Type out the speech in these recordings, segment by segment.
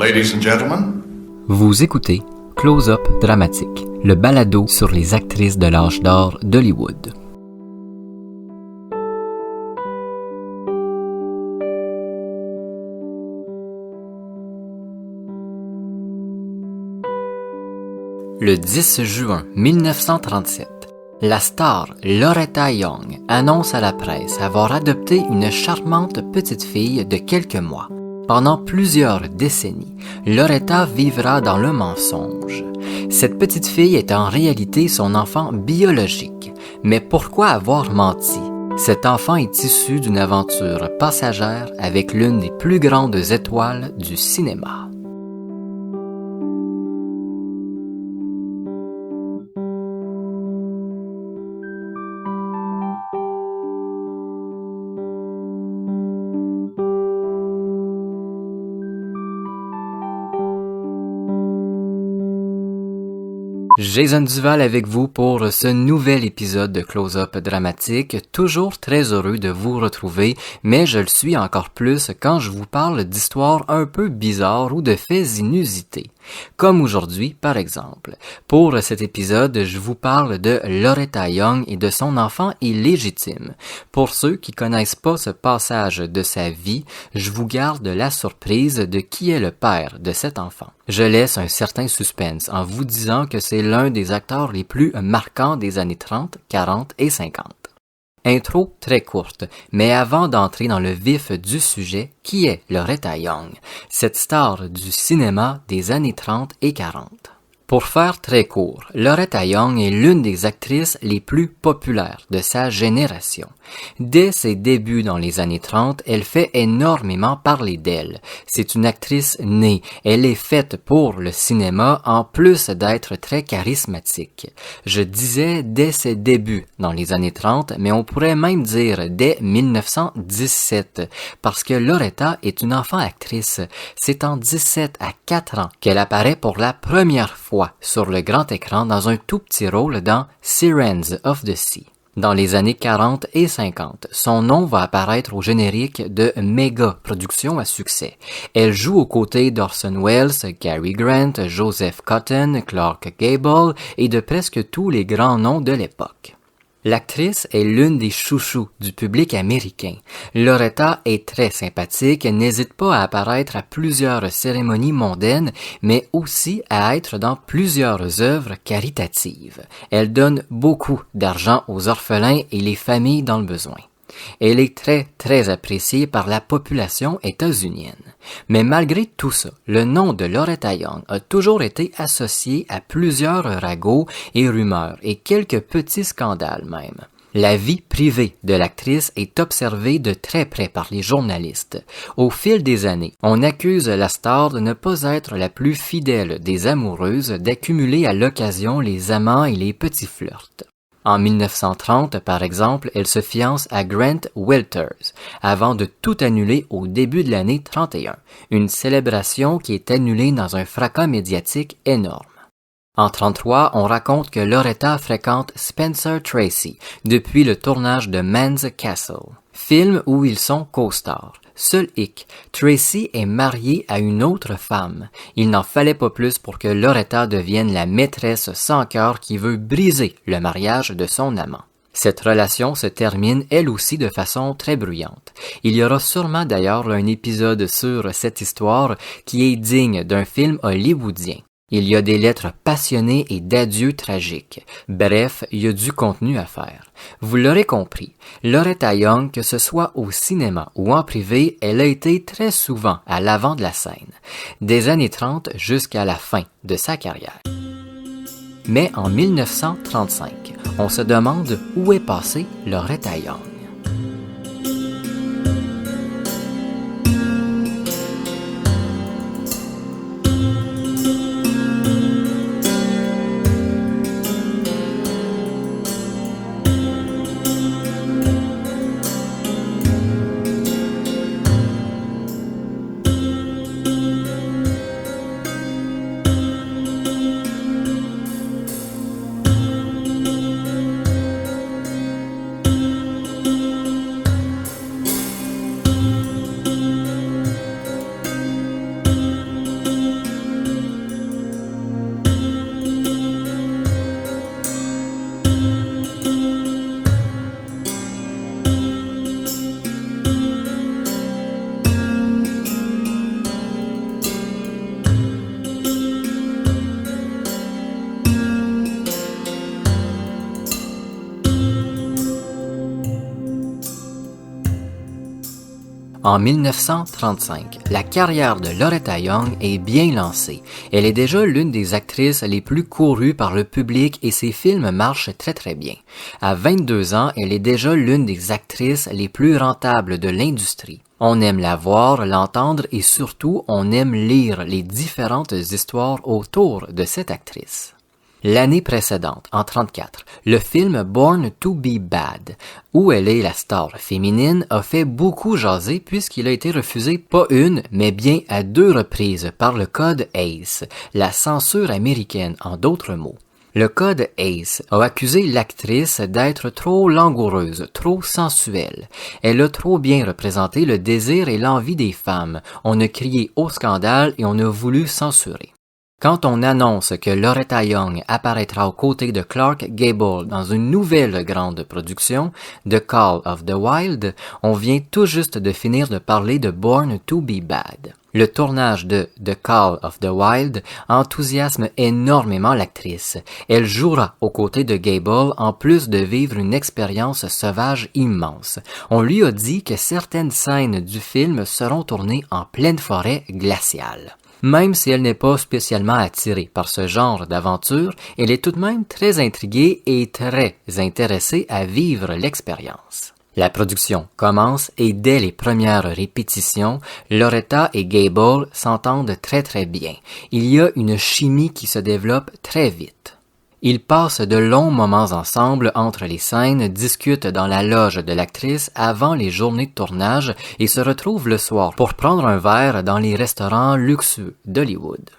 Ladies and gentlemen. Vous écoutez Close-Up Dramatique, le balado sur les actrices de l'âge d'or d'Hollywood. Le 10 juin 1937, la star Loretta Young annonce à la presse avoir adopté une charmante petite fille de quelques mois. Pendant plusieurs décennies, Loretta vivra dans le mensonge. Cette petite fille est en réalité son enfant biologique. Mais pourquoi avoir menti? Cet enfant est issu d'une aventure passagère avec l'une des plus grandes étoiles du cinéma. Jason Duval avec vous pour ce nouvel épisode de Close-Up Dramatique. Toujours très heureux de vous retrouver, mais je le suis encore plus quand je vous parle d'histoires un peu bizarres ou de faits inusités. Comme aujourd'hui, par exemple. Pour cet épisode, je vous parle de Loretta Young et de son enfant illégitime. Pour ceux qui connaissent pas ce passage de sa vie, je vous garde la surprise de qui est le père de cet enfant. Je laisse un certain suspense en vous disant que c'est l'un des acteurs les plus marquants des années 30, 40 et 50. Intro très courte, mais avant d'entrer dans le vif du sujet, qui est Loretta Young, cette star du cinéma des années 30 et 40? Pour faire très court, Loretta Young est l'une des actrices les plus populaires de sa génération. Dès ses débuts dans les années 30, elle fait énormément parler d'elle. C'est une actrice née. Elle est faite pour le cinéma en plus d'être très charismatique. Je disais dès ses débuts dans les années 30, mais on pourrait même dire dès 1917, parce que Loretta est une enfant actrice. C'est en 17 à 4 ans qu'elle apparaît pour la première fois sur le grand écran dans un tout petit rôle dans Sirens of the Sea. Dans les années 40 et 50, son nom va apparaître au générique de méga productions à succès. Elle joue aux côtés d'Orson Welles, Cary Grant, Joseph Cotten, Clark Gable et de presque tous les grands noms de l'époque. L'actrice est l'une des chouchous du public américain. Loretta est très sympathique, elle n'hésite pas à apparaître à plusieurs cérémonies mondaines, mais aussi à être dans plusieurs œuvres caritatives. Elle donne beaucoup d'argent aux orphelins et les familles dans le besoin. Elle est très appréciée par la population états-unienne. Mais malgré tout ça, le nom de Loretta Young a toujours été associé à plusieurs ragots et rumeurs et quelques petits scandales même. La vie privée de l'actrice est observée de très près par les journalistes. Au fil des années, on accuse la star de ne pas être la plus fidèle des amoureuses, d'accumuler à l'occasion les amants et les petits flirts. En 1930, par exemple, elle se fiance à Grant Welters, avant de tout annuler au début de l'année 31, une célébration qui est annulée dans un fracas médiatique énorme. En 33, on raconte que Loretta fréquente Spencer Tracy depuis le tournage de Man's Castle, film où ils sont co-stars. Seul hic, Tracy est mariée à une autre femme. Il n'en fallait pas plus pour que Loretta devienne la maîtresse sans cœur qui veut briser le mariage de son amant. Cette relation se termine elle aussi de façon très bruyante. Il y aura sûrement d'ailleurs un épisode sur cette histoire qui est digne d'un film hollywoodien. Il y a des lettres passionnées et d'adieux tragiques. Bref, il y a du contenu à faire. Vous l'aurez compris, Loretta Young, que ce soit au cinéma ou en privé, elle a été très souvent à l'avant de la scène, des années 30 jusqu'à la fin de sa carrière. Mais en 1935, on se demande où est passée Loretta Young. En 1935, la carrière de Loretta Young est bien lancée. Elle est déjà l'une des actrices les plus courues par le public et ses films marchent très bien. À 22 ans, elle est déjà l'une des actrices les plus rentables de l'industrie. On aime la voir, l'entendre et surtout on aime lire les différentes histoires autour de cette actrice. L'année précédente, en 1934, le film Born to be Bad, où elle est la star féminine, a fait beaucoup jaser puisqu'il a été refusé pas une, mais bien à 2 reprises par le code ACE, la censure américaine en d'autres mots. Le code ACE a accusé l'actrice d'être trop langoureuse, trop sensuelle. Elle a trop bien représenté le désir et l'envie des femmes. On a crié au scandale et on a voulu censurer. Quand on annonce que Loretta Young apparaîtra aux côtés de Clark Gable dans une nouvelle grande production, The Call of the Wild, on vient tout juste de finir de parler de Born to be Bad. Le tournage de The Call of the Wild enthousiasme énormément l'actrice. Elle jouera aux côtés de Gable en plus de vivre une expérience sauvage immense. On lui a dit que certaines scènes du film seront tournées en pleine forêt glaciale. Même si elle n'est pas spécialement attirée par ce genre d'aventure, elle est tout de même très intriguée et très intéressée à vivre l'expérience. La production commence et dès les premières répétitions, Loretta et Gable s'entendent très bien. Il y a une chimie qui se développe très vite. Ils passent de longs moments ensemble entre les scènes, discutent dans la loge de l'actrice avant les journées de tournage et se retrouvent le soir pour prendre un verre dans les restaurants luxueux d'Hollywood.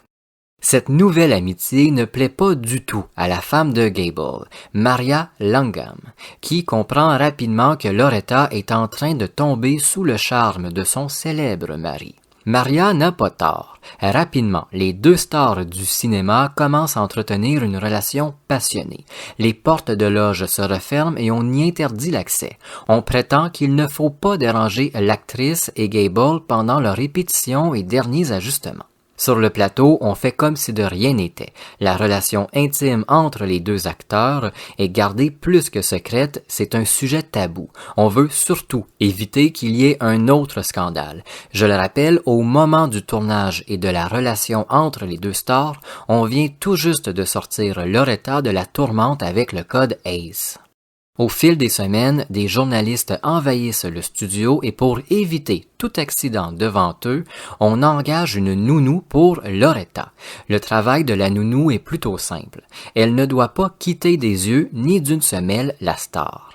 Cette nouvelle amitié ne plaît pas du tout à la femme de Gable, Maria Langham, qui comprend rapidement que Loretta est en train de tomber sous le charme de son célèbre mari. Maria n'a pas tort. Rapidement, les 2 stars du cinéma commencent à entretenir une relation passionnée. Les portes de loge se referment et on y interdit l'accès. On prétend qu'il ne faut pas déranger l'actrice et Gable pendant leurs répétitions et derniers ajustements. Sur le plateau, on fait comme si de rien n'était. La relation intime entre les 2 acteurs est gardée plus que secrète, c'est un sujet tabou. On veut surtout éviter qu'il y ait un autre scandale. Je le rappelle, au moment du tournage et de la relation entre les 2 stars, on vient tout juste de sortir Loretta de la tourmente avec le code ACE. Au fil des semaines, des journalistes envahissent le studio et pour éviter tout accident devant eux, on engage une nounou pour Loretta. Le travail de la nounou est plutôt simple. Elle ne doit pas quitter des yeux ni d'une semelle la star.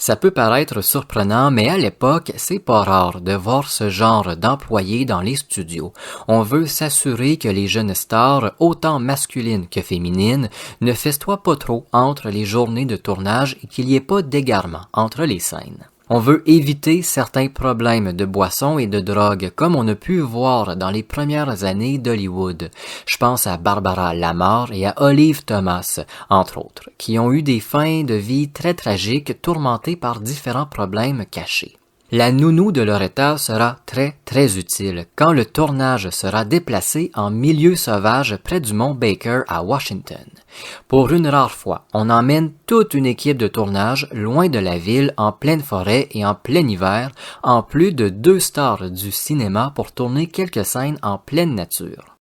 Ça peut paraître surprenant, mais à l'époque, c'est pas rare de voir ce genre d'employés dans les studios. On veut s'assurer que les jeunes stars, autant masculines que féminines, ne festoient pas trop entre les journées de tournage et qu'il n'y ait pas d'égarement entre les scènes. On veut éviter certains problèmes de boissons et de drogue comme on a pu voir dans les premières années d'Hollywood. Je pense à Barbara Lamar et à Olive Thomas, entre autres, qui ont eu des fins de vie très tragiques tourmentées par différents problèmes cachés. La nounou de Loretta sera très utile quand le tournage sera déplacé en milieu sauvage près du mont Baker à Washington. Pour une rare fois, on emmène toute une équipe de tournage loin de la ville, en pleine forêt et en plein hiver, en plus de 2 stars du cinéma pour tourner quelques scènes en pleine nature.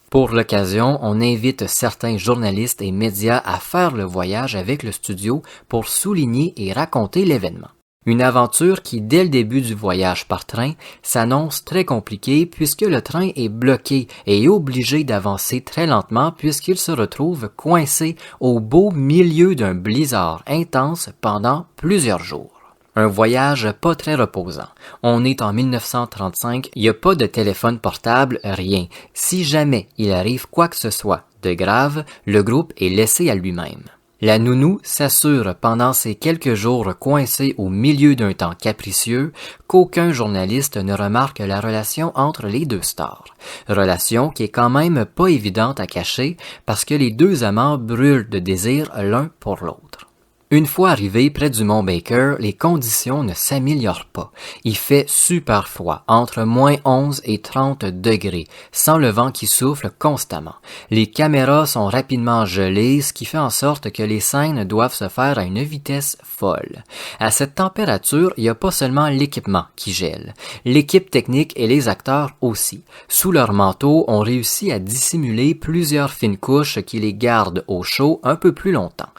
Pour l'occasion, on invite certains journalistes et médias à faire le voyage avec le studio pour souligner et raconter l'événement. Une aventure qui, dès le début du voyage par train, s'annonce très compliquée puisque le train est bloqué et est obligé d'avancer très lentement puisqu'il se retrouve coincé au beau milieu d'un blizzard intense pendant plusieurs jours. Un voyage pas très reposant. On est en 1935, il n'y a pas de téléphone portable, rien. Si jamais il arrive quoi que ce soit de grave, le groupe est laissé à lui-même. La nounou s'assure pendant ces quelques jours coincés au milieu d'un temps capricieux qu'aucun journaliste ne remarque la relation entre les 2 stars. Relation qui est quand même pas évidente à cacher parce que les 2 amants brûlent de désir l'un pour l'autre. Une fois arrivé près du mont Baker, les conditions ne s'améliorent pas. Il fait super froid, entre moins 11 et 30 degrés, sans le vent qui souffle constamment. Les caméras sont rapidement gelées, ce qui fait en sorte que les scènes doivent se faire à une vitesse folle. À cette température, il n'y a pas seulement l'équipement qui gèle. L'équipe technique et les acteurs aussi. Sous leur manteau, on réussit à dissimuler plusieurs fines couches qui les gardent au chaud un peu plus longtemps.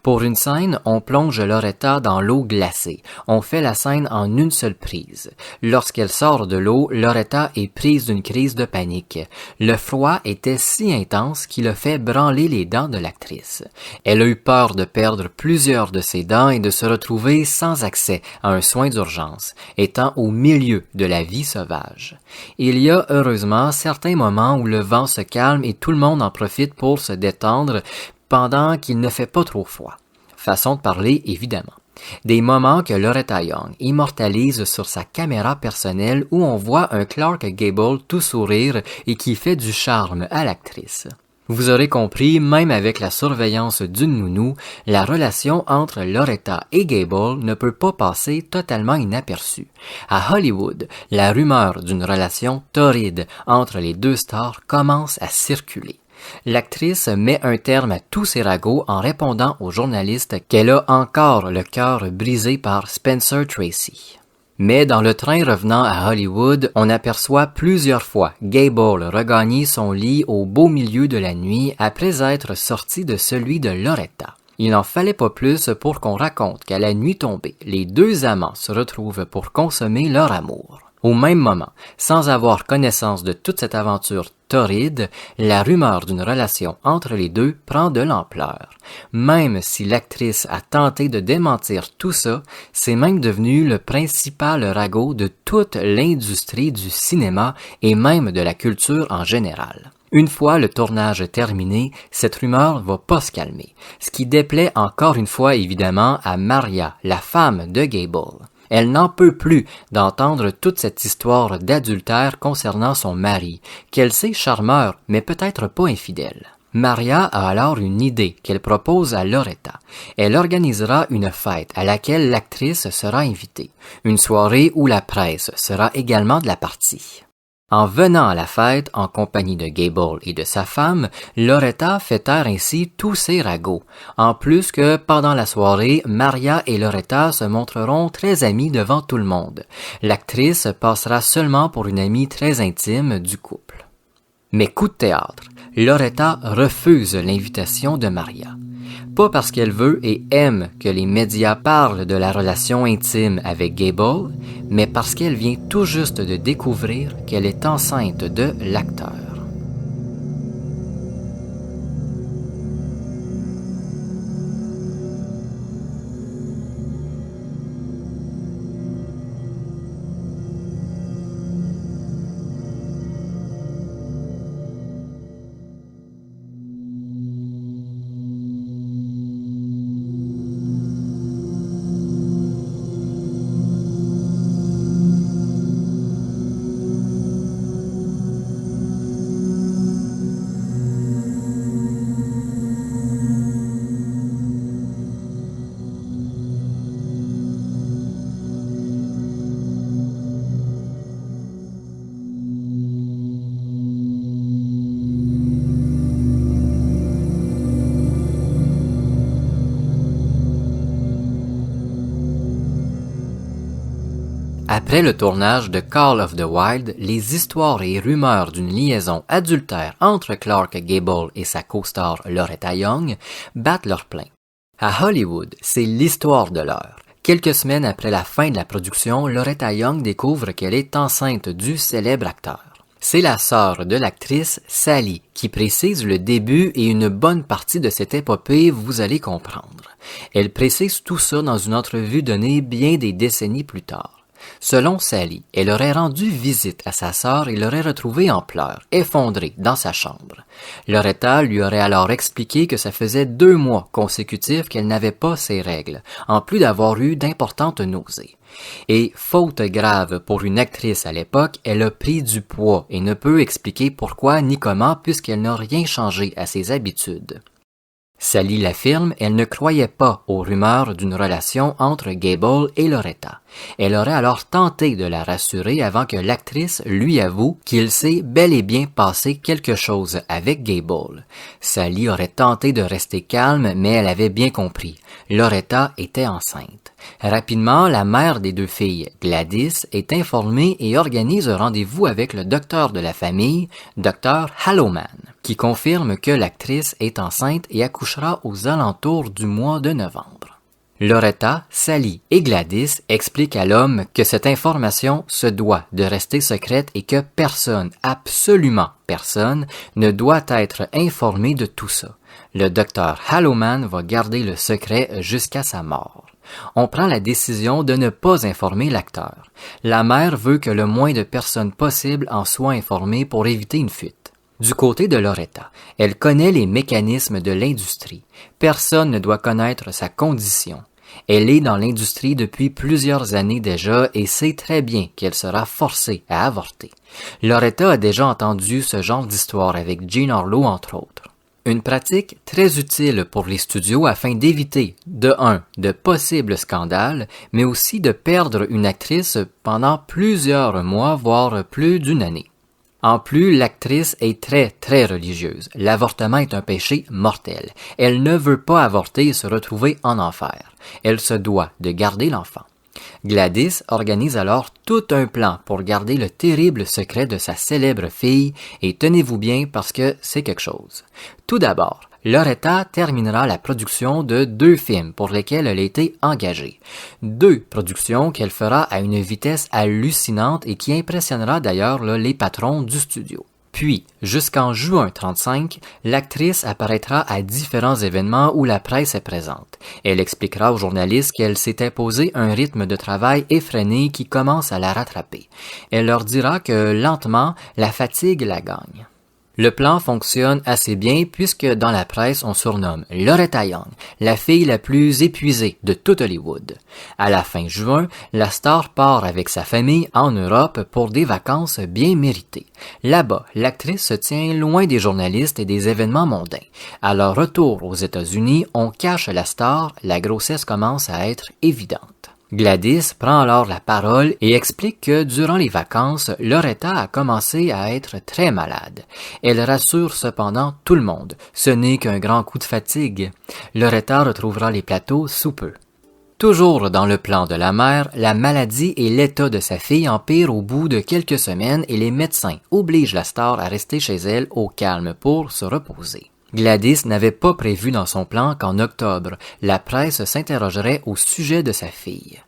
Pour une scène, on plonge Loretta dans l'eau glacée. On fait la scène en une seule prise. Lorsqu'elle sort de l'eau, Loretta est prise d'une crise de panique. Le froid était si intense qu'il a fait branler les dents de l'actrice. Elle a eu peur de perdre plusieurs de ses dents et de se retrouver sans accès à un soin d'urgence, étant au milieu de la vie sauvage. Il y a heureusement certains moments où le vent se calme et tout le monde en profite pour se détendre, pendant qu'il ne fait pas trop froid. Façon de parler, évidemment. Des moments que Loretta Young immortalise sur sa caméra personnelle où on voit un Clark Gable tout sourire et qui fait du charme à l'actrice. Vous aurez compris, même avec la surveillance d'une nounou, la relation entre Loretta et Gable ne peut pas passer totalement inaperçue. À Hollywood, la rumeur d'une relation torride entre les deux stars commence à circuler. L'actrice met un terme à tous ces ragots en répondant aux journalistes qu'elle a encore le cœur brisé par Spencer Tracy. Mais dans le train revenant à Hollywood, on aperçoit plusieurs fois Gable regagner son lit au beau milieu de la nuit après être sorti de celui de Loretta. Il n'en fallait pas plus pour qu'on raconte qu'à la nuit tombée, les deux amants se retrouvent pour consommer leur amour. Au même moment, sans avoir connaissance de toute cette aventure torride, la rumeur d'une relation entre les deux prend de l'ampleur. Même si l'actrice a tenté de démentir tout ça, c'est même devenu le principal ragot de toute l'industrie du cinéma et même de la culture en général. Une fois le tournage terminé, cette rumeur va pas se calmer, ce qui déplaît encore une fois évidemment à Maria, la femme de Gable. Elle n'en peut plus d'entendre toute cette histoire d'adultère concernant son mari, qu'elle sait charmeur, mais peut-être pas infidèle. Maria a alors une idée qu'elle propose à Loretta. Elle organisera une fête à laquelle l'actrice sera invitée, une soirée où la presse sera également de la partie. En venant à la fête en compagnie de Gable et de sa femme, Loretta fait taire ainsi tous ses ragots. En plus que pendant la soirée, Maria et Loretta se montreront très amies devant tout le monde. L'actrice passera seulement pour une amie très intime du couple. Mais coup de théâtre, Loretta refuse l'invitation de Maria. Pas parce qu'elle veut et aime que les médias parlent de la relation intime avec Gable, mais parce qu'elle vient tout juste de découvrir qu'elle est enceinte de l'acteur. Après le tournage de Call of the Wild, les histoires et rumeurs d'une liaison adultère entre Clark Gable et sa co-star Loretta Young battent leur plein. À Hollywood, c'est l'histoire de l'heure. Quelques semaines après la fin de la production, Loretta Young découvre qu'elle est enceinte du célèbre acteur. C'est la sœur de l'actrice, Sally, qui précise le début et une bonne partie de cette épopée, vous allez comprendre. Elle précise tout ça dans une entrevue donnée bien des décennies plus tard. Selon Sally, elle aurait rendu visite à sa sœur et l'aurait retrouvée en pleurs, effondrée dans sa chambre. Loretta lui aurait alors expliqué que ça faisait 2 mois consécutifs qu'elle n'avait pas ses règles, en plus d'avoir eu d'importantes nausées. Et, faute grave pour une actrice à l'époque, elle a pris du poids et ne peut expliquer pourquoi ni comment puisqu'elle n'a rien changé à ses habitudes. Sally l'affirme, elle ne croyait pas aux rumeurs d'une relation entre Gable et Loretta. Elle aurait alors tenté de la rassurer avant que l'actrice lui avoue qu'il s'est bel et bien passé quelque chose avec Gable. Sally aurait tenté de rester calme, mais elle avait bien compris. Loretta était enceinte. Rapidement, la mère des deux filles, Gladys, est informée et organise un rendez-vous avec le docteur de la famille, Dr. Hallowman, qui confirme que l'actrice est enceinte et accouchera aux alentours du mois de novembre. Loretta, Sally et Gladys expliquent à l'homme que cette information se doit de rester secrète et que personne, absolument personne, ne doit être informé de tout ça. Le docteur Hallowman va garder le secret jusqu'à sa mort. On prend la décision de ne pas informer l'acteur. La mère veut que le moins de personnes possible en soient informées pour éviter une fuite. Du côté de Loretta, elle connaît les mécanismes de l'industrie. Personne ne doit connaître sa condition. Elle est dans l'industrie depuis plusieurs années déjà et sait très bien qu'elle sera forcée à avorter. Loretta a déjà entendu ce genre d'histoire avec Jean Harlow entre autres. Une pratique très utile pour les studios afin d'éviter, de possibles scandales, mais aussi de perdre une actrice pendant plusieurs mois, voire plus d'une année. En plus, l'actrice est très religieuse. L'avortement est un péché mortel. Elle ne veut pas avorter et se retrouver en enfer. Elle se doit de garder l'enfant. Gladys organise alors tout un plan pour garder le terrible secret de sa célèbre fille et tenez-vous bien parce que c'est quelque chose. Tout d'abord, Loretta terminera la production de 2 films pour lesquels elle a été engagée. 2 productions qu'elle fera à une vitesse hallucinante et qui impressionnera d'ailleurs les patrons du studio. Puis, jusqu'en juin 35, l'actrice apparaîtra à différents événements où la presse est présente. Elle expliquera aux journalistes qu'elle s'est imposé un rythme de travail effréné qui commence à la rattraper. Elle leur dira que, lentement, la fatigue la gagne. Le plan fonctionne assez bien puisque dans la presse on surnomme Loretta Young, la fille la plus épuisée de tout Hollywood. À la fin juin, la star part avec sa famille en Europe pour des vacances bien méritées. Là-bas, l'actrice se tient loin des journalistes et des événements mondains. À leur retour aux États-Unis, on cache la star, la grossesse commence à être évidente. Gladys prend alors la parole et explique que durant les vacances, Loretta a commencé à être très malade. Elle rassure cependant tout le monde. Ce n'est qu'un grand coup de fatigue. Loretta retrouvera les plateaux sous peu. Toujours dans le plan de la mère, la maladie et l'état de sa fille empirent au bout de quelques semaines et les médecins obligent la star à rester chez elle au calme pour se reposer. Gladys n'avait pas prévu dans son plan qu'en octobre, la presse s'interrogerait au sujet de sa fille.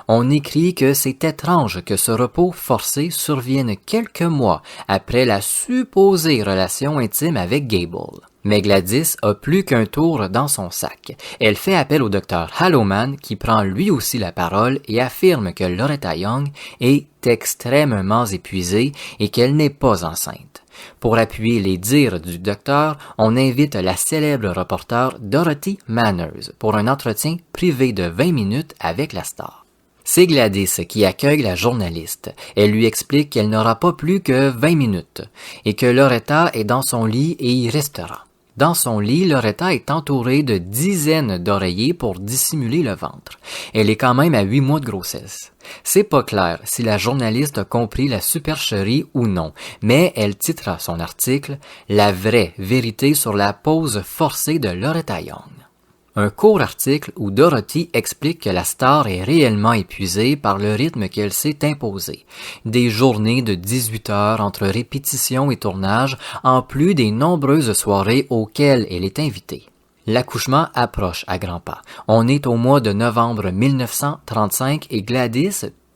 On écrit que c'est étrange que ce repos forcé survienne quelques mois après la supposée relation intime avec Gable. Mais Gladys a plus qu'un tour dans son sac. Elle fait appel au docteur Hallowman qui prend lui aussi la parole et affirme que Loretta Young est extrêmement épuisée et qu'elle n'est pas enceinte. Pour appuyer les dires du docteur, on invite la célèbre reporter Dorothy Manners pour un entretien privé de 20 minutes avec la star. C'est Gladys qui accueille la journaliste. Elle lui explique qu'elle n'aura pas plus que 20 minutes et que Loretta est dans son lit et y restera. Dans son lit, Loretta est entourée de dizaines d'oreillers pour dissimuler le ventre. Elle est quand même à 8 mois de grossesse. C'est pas clair si la journaliste a compris la supercherie ou non, mais elle titrera son article « La vraie vérité sur la pause forcée de Loretta Young ». Un court article où Dorothy explique que la star est réellement épuisée par le rythme qu'elle s'est imposé. Des journées de 18 heures entre répétition et tournage, en plus des nombreuses soirées auxquelles elle est invitée. L'accouchement approche à grands pas. On est au mois de novembre 1935 et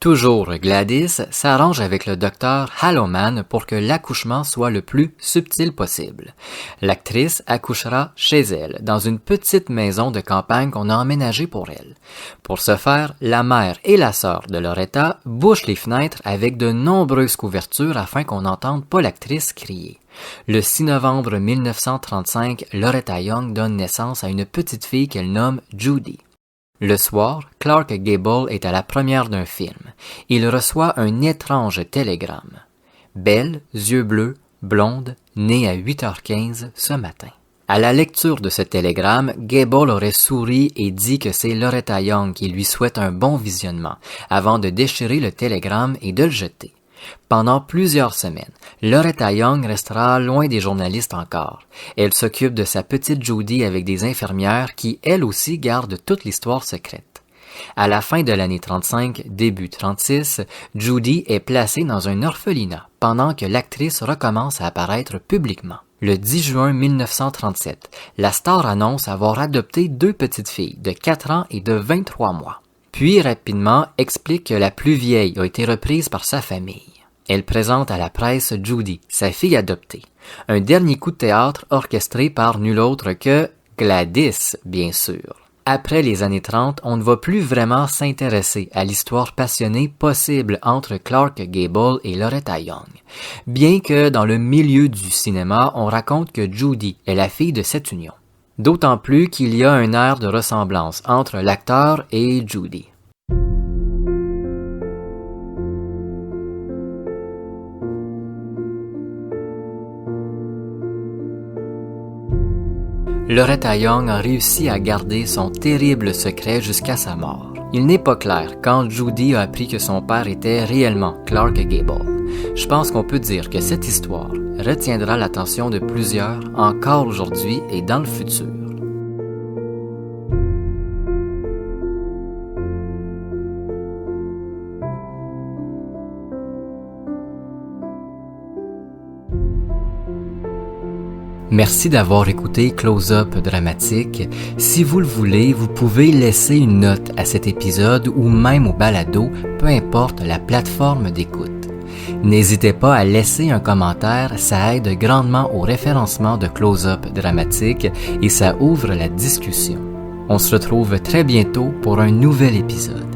toujours Gladys, s'arrange avec le docteur Hallowman pour que l'accouchement soit le plus subtil possible. L'actrice accouchera chez elle, dans une petite maison de campagne qu'on a emménagée pour elle. Pour ce faire, la mère et la sœur de Loretta bouchent les fenêtres avec de nombreuses couvertures afin qu'on n'entende pas l'actrice crier. Le 6 novembre 1935, Loretta Young donne naissance à une petite fille qu'elle nomme Judy. Le soir, Clark Gable est à la première d'un film. Il reçoit un étrange télégramme. Belle, yeux bleus, blonde, née à 8h15 ce matin. À la lecture de ce télégramme, Gable aurait souri et dit que c'est Loretta Young qui lui souhaite un bon visionnement, avant de déchirer le télégramme et de le jeter. Pendant plusieurs semaines, Loretta Young restera loin des journalistes encore. Elle s'occupe de sa petite Judy avec des infirmières qui, elles aussi, gardent toute l'histoire secrète. À la fin de l'année 35, début 36, Judy est placée dans un orphelinat pendant que l'actrice recommence à apparaître publiquement. Le 10 juin 1937, la star annonce avoir adopté 2 petites filles de 4 ans et de 23 mois. Puis rapidement explique que la plus vieille a été reprise par sa famille. Elle présente à la presse Judy, sa fille adoptée. Un dernier coup de théâtre orchestré par nul autre que Gladys, bien sûr. Après les années 30, on ne va plus vraiment s'intéresser à l'histoire passionnée possible entre Clark Gable et Loretta Young. Bien que dans le milieu du cinéma, on raconte que Judy est la fille de cette union. D'autant plus qu'il y a un air de ressemblance entre l'acteur et Judy. Loretta Young a réussi à garder son terrible secret jusqu'à sa mort. Il n'est pas clair quand Judy a appris que son père était réellement Clark Gable. Je pense qu'on peut dire que cette histoire retiendra l'attention de plusieurs encore aujourd'hui et dans le futur. Merci d'avoir écouté Close-Up Dramatique. Si vous le voulez, vous pouvez laisser une note à cet épisode ou même au balado, peu importe la plateforme d'écoute. N'hésitez pas à laisser un commentaire, ça aide grandement au référencement de Close-Up Dramatique et ça ouvre la discussion. On se retrouve très bientôt pour un nouvel épisode.